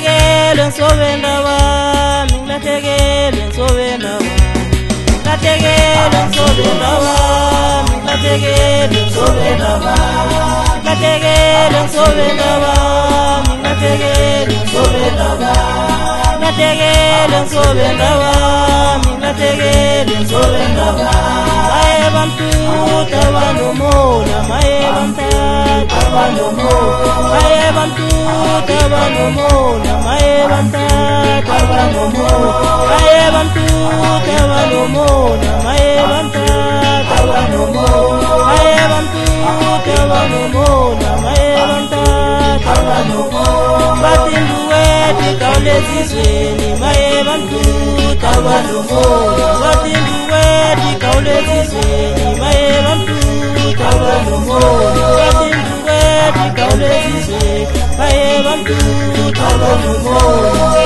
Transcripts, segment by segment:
Lategele nsobenda wami, lategele nsobenda wami, lategele nsobenda wami, lategele nsobenda wami, lategele nsobenda wami, lategele nsobenda wami, lategele nsobenda wami, lategele nsobenda wami. Maye bamtuta banomona, maye bamtata banomona, maye bamtuta banomona, maye bamtata banomona, maye bamtuta banomona, maye bamtata banomona, maye bamtuta banomona, maye bamtata banomona. Batinduweti kaulezizweni, maye bamtuta banomona, batinduweti kaulezizweni, maye bamtuta banomona, batinduweti kaulezizweni, maye bamtuta banomona.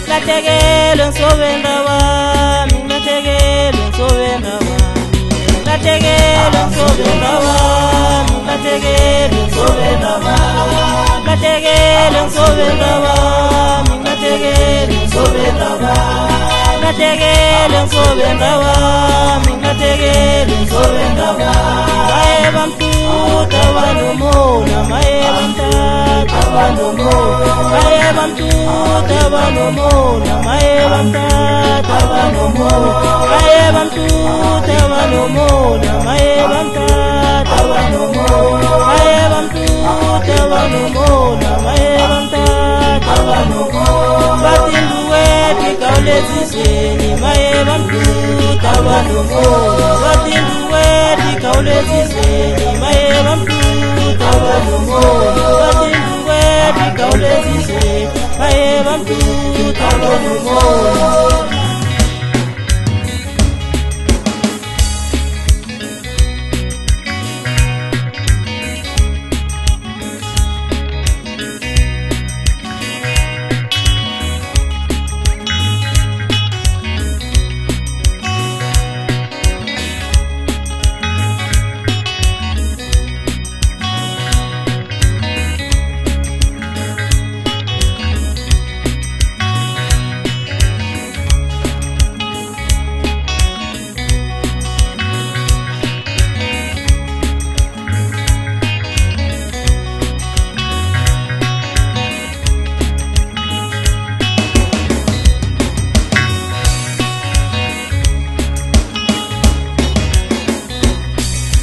Lategele nsobenda wami, lategele nsobenda wami, lategele nsobenda wami, lategele nsobenda wami, lategele nsobenda wami, lategele nsobenda wami, lategele nsobenda wami, lategele nsobenda wami. Maye bamtuta banomona, maye bamtata banomona, maye bamtuta banomona, maye bamtata banomona, maye bamtuta banomona, maye bamtata banomona, maye bamtuta banomona, maye bamtata banomona. Batinduweti kaulezizweni, maye bamtuta banomona, batinduweti kaulezizweni, maye bamtuta banomona, batinduweti kaulezizweni, maye bamtuta banomona.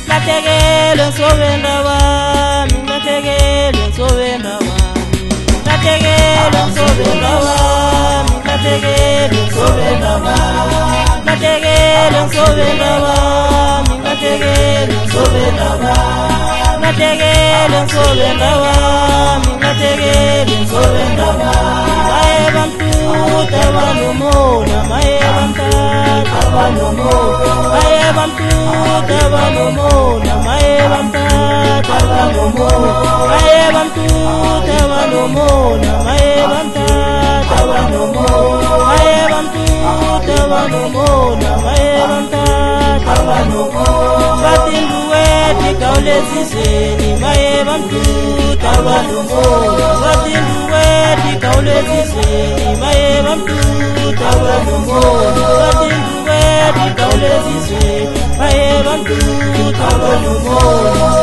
Lategele nsobenda wami, lategele nsobenda wami, lategele nsobenda wami, lategele nsobenda wami, lategele nsobenda wami, lategele nsobenda wami, lategele nsobenda wami, lategele nsobenda wami. Maye bamtuta banomona, maye bamtata banomona, maye bamtuta banomona, maye bamtata banomona, maye bamtuta banomona, maye bamtata banomona, maye bamtuta banomona, maye bamtata banomona. Batinduweti kaulezizweni, maye bamtuta banomona, batinduweti kaulezizweni, maye bamtuta banomona, batinduweti kaulezizweni, maye bamtuta banomona.